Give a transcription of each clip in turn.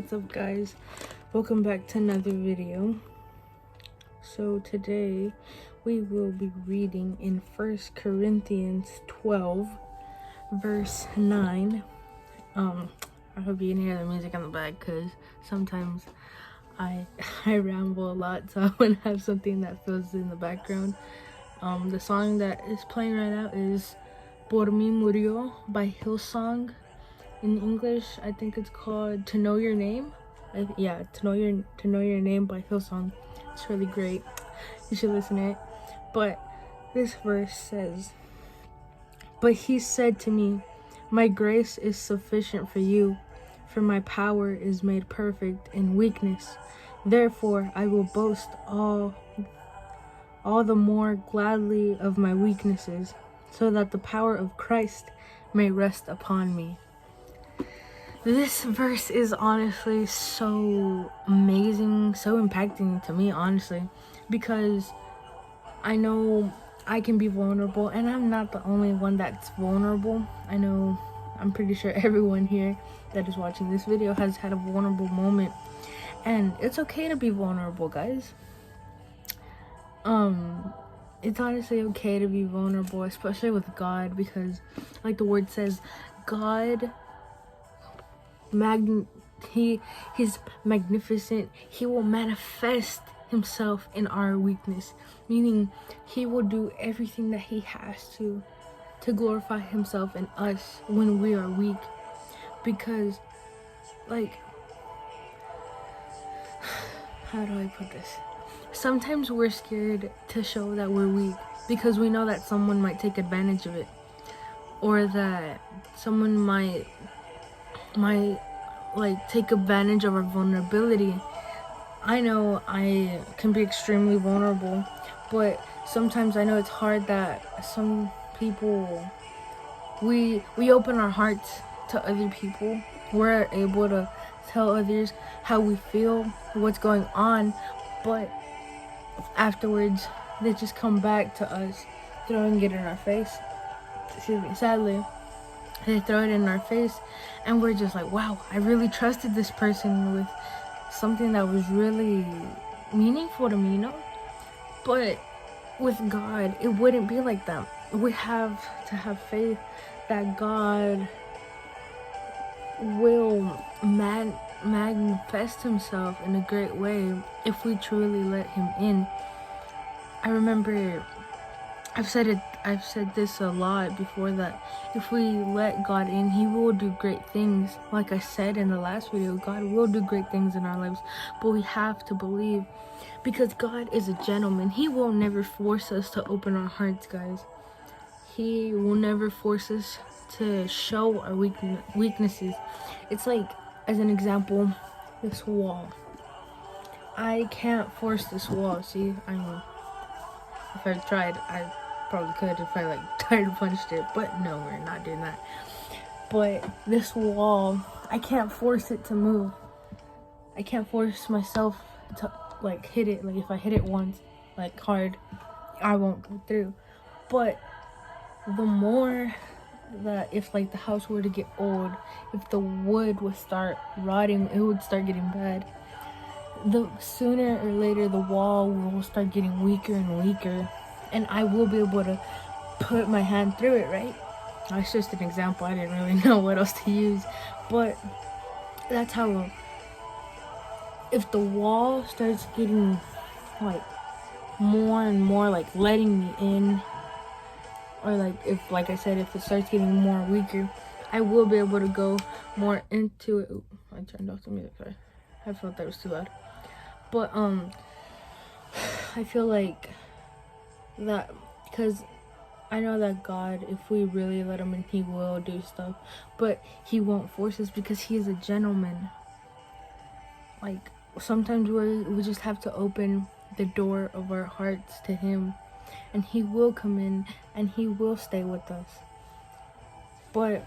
What's up, guys? Welcome back to another video. So today we will be reading in 1 Corinthians 12 verse 9. I hope you can hear the music on the back because sometimes I ramble a lot, so I want to have something that fills in the background. The song that is playing right now is Por mí murió by Hillsong. In English, I think it's called To Know Your Name. To Know Your Name by Hillsong. It's really great. You should listen to it. But this verse says, "But he said to me, my grace is sufficient for you, for my power is made perfect in weakness. Therefore, I will boast all the more gladly of my weaknesses, so that the power of Christ may rest upon me." This verse is honestly so amazing, so impacting to me, honestly, because I know I can be vulnerable, and I'm not the only one that's vulnerable. I'm pretty sure everyone here that is watching this video has had a vulnerable moment, and it's okay to be vulnerable, guys. It's honestly okay to be vulnerable, especially with God, because like the word says, God he's magnificent. He will manifest himself in our weakness, meaning he will do everything that he has to glorify himself in us when we are weak. Because, like, how do I put this? Sometimes we're scared to show that we're weak because we know that someone might take advantage of it, or that someone might like take advantage of our vulnerability. I know I can be extremely vulnerable, but sometimes I know it's hard that some people, we open our hearts to other people. We're able to tell others how we feel, what's going on, but afterwards they just come back to us throwing it in our face. Sadly, they throw it in our face, and we're just like, wow, I really trusted this person with something that was really meaningful to me, But with God, it wouldn't be like that. We have to have faith that God will manifest himself in a great way if we truly let him in. I remember I've said this a lot before, that if we let God in, he will do great things. Like I said in the last video, God will do great things in our lives, but we have to believe, because God is a gentleman. He will never force us to open our hearts, guys. He will never force us to show our weaknesses. It's like, as an example, this wall. I can't force this wall. See, I mean, if I tried, I probably could if I tried to punch it, but no, we're not doing that. But this wall, I can't force it to move. I can't force myself to hit it. Like, if I hit it once hard, I won't go through. But the more that, if the house were to get old, if the wood would start rotting, it would start getting bad. The sooner or later the wall will start getting weaker and weaker, and I will be able to put my hand through it, right? That's just an example. I didn't really know what else to use, but that's how, if the wall starts getting more and more letting me in, or if, like I said, if it starts getting more weaker, I will be able to go more into it. Ooh, I turned off the music, sorry. I felt that was too loud. But I feel like that, because I know that God, if we really let him in, he will do stuff, but he won't force us because he is a gentleman. Sometimes we just have to open the door of our hearts to him, and he will come in and he will stay with us. But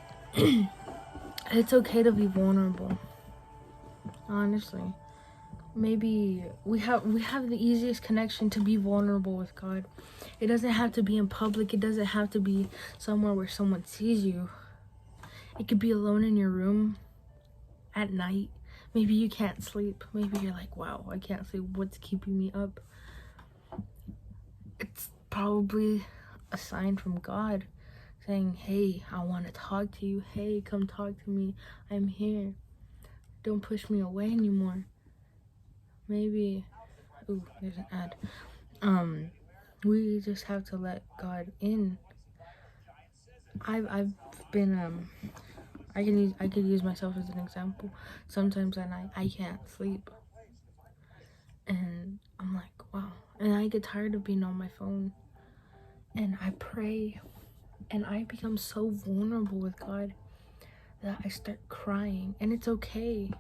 it's okay to be vulnerable, honestly. Maybe we have the easiest connection to be vulnerable with God. It doesn't have to be in public. It doesn't have to be somewhere where someone sees you. It could be alone in your room at night, Maybe you can't sleep. Maybe you're like, wow, I can't sleep. What's keeping me up? It's probably a sign from God saying, hey, I want to talk to you. Hey, come talk to me. I'm here. Don't push me away anymore. Maybe, ooh, there's an ad. We just have to let God in. I've been I could use myself as an example. Sometimes at night I can't sleep, and I'm like, wow. And I get tired of being on my phone, and I pray, and I become so vulnerable with God that I start crying. And it's okay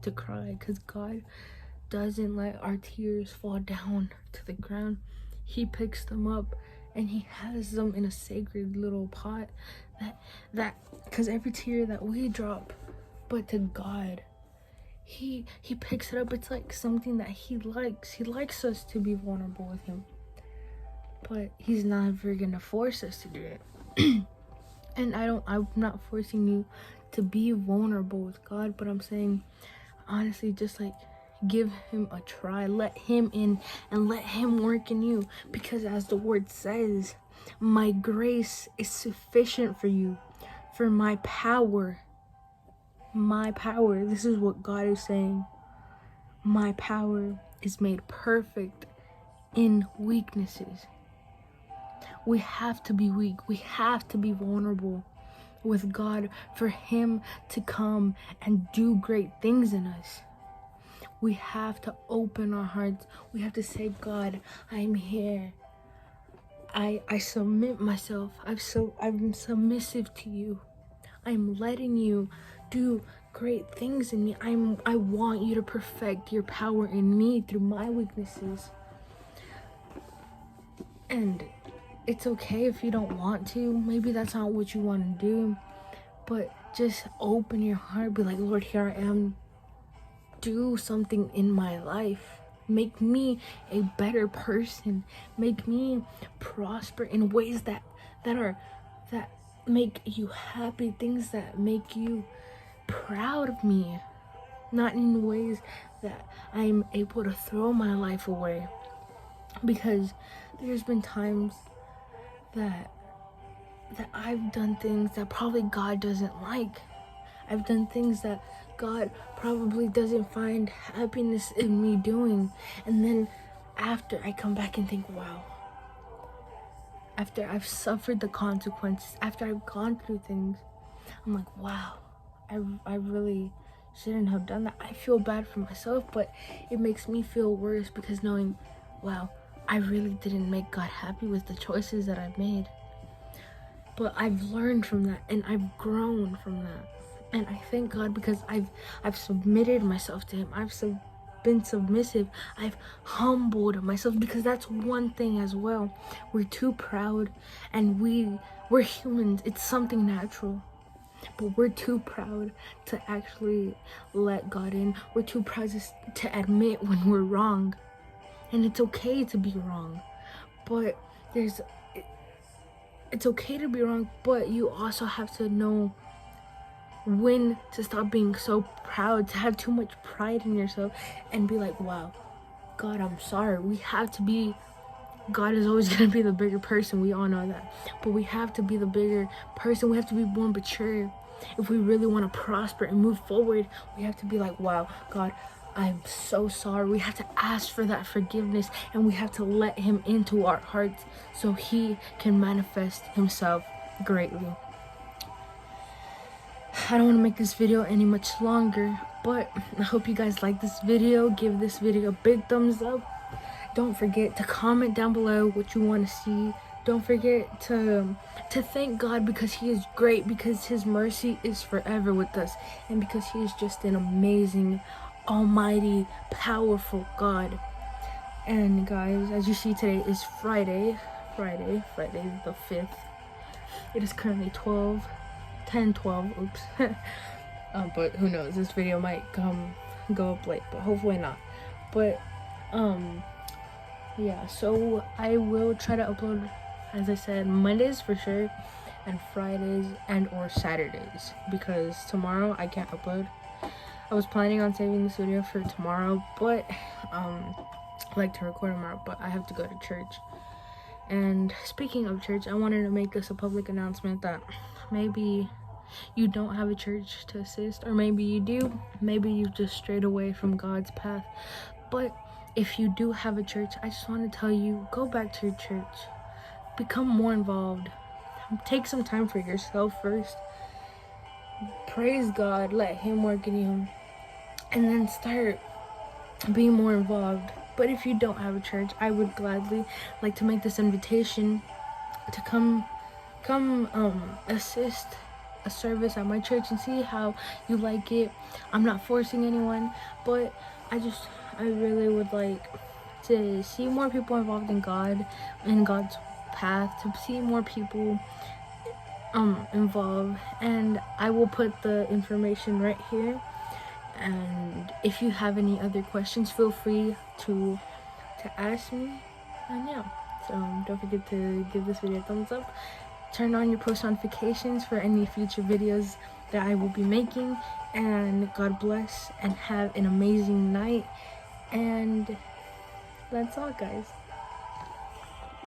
to cry, because God doesn't let our tears fall down to the ground. He picks them up and he has them in a sacred little pot, that because every tear that we drop, but to God, he picks it up. It's like something that he likes us to be vulnerable with him, but he's never gonna force us to do it. And I'm not forcing you to be vulnerable with God, but I'm saying, honestly, just like, give him a try. Let him in and let him work in you, because as the word says, my grace is sufficient for you, for my power, this is what God is saying, my power is made perfect in weaknesses. We have to be weak. We have to be vulnerable with God for him to come and do great things in us. We have to open our hearts. We have to say, God, I'm here. I submit myself. I'm submissive to you. I'm letting you do great things in me. I want you to perfect your power in me through my weaknesses. And it's okay if you don't want to. Maybe that's not what you want to do. But just open your heart. Be like, Lord, here I am. Do something in my life. Make me a better person. Make me prosper in ways that make you happy. Things that make you proud of me. Not in ways that I'm able to throw my life away. Because there's been times that I've done things that probably God doesn't like. I've done things that God probably doesn't find happiness in me doing. And then after I come back and think, wow, after I've suffered the consequences, after I've gone through things, I'm like, wow, I really shouldn't have done that. I feel bad for myself, but it makes me feel worse, because knowing, wow, I really didn't make God happy with the choices that I've made. But I've learned from that, and I've grown from that. And I thank God, because I've submitted myself to him. I've been submissive. I've humbled myself, because that's one thing as well. We're too proud, and we're humans. It's something natural. But we're too proud to actually let God in. We're too proud to admit when we're wrong. And it's okay to be wrong. But it's okay to be wrong, but you also have to know when to stop being so proud, to have too much pride in yourself, and be like, wow, God, I'm sorry. We have to be, God is always going to be the bigger person. We all know that. But we have to be the bigger person. We have to be more mature. If we really want to prosper and move forward, we have to be like, wow, God, I'm so sorry. We have to ask for that forgiveness, and we have to let him into our hearts so he can manifest himself greatly. I don't want to make this video any much longer, but I hope you guys like this video. Give this video a big thumbs up. Don't forget to comment down below what you want to see. Don't forget to thank God, because he is great, because his mercy is forever with us, and because he is just an amazing, almighty, powerful God. And guys, as you see, today is Friday the 5th. It is currently 10:12. Oops. But who knows, this video might go up late, but hopefully not. But yeah, so I will try to upload, as I said, Mondays for sure, and Fridays and or Saturdays, because tomorrow I can't upload. I was planning on saving this video for tomorrow, but I like to record tomorrow, but I have to go to church. And speaking of church, I wanted to make this a public announcement that maybe you don't have a church to assist, or maybe you do. Maybe you've just strayed away from God's path. But if you do have a church, I just want to tell you, go back to your church. Become more involved. Take some time for yourself first. Praise God, let Him work in you, and then start being more involved. But if you don't have a church, I would gladly like to make this invitation to come assist a service at my church and see how you like it. I'm not forcing anyone, but I really would like to see more people involved in God's path, to see more people involved. And I will put the information right here, and if you have any other questions, feel free to ask me. And yeah, so don't forget to give this video a thumbs up, turn on your post notifications for any future videos that I will be making, and God bless and have an amazing night. And that's all, guys.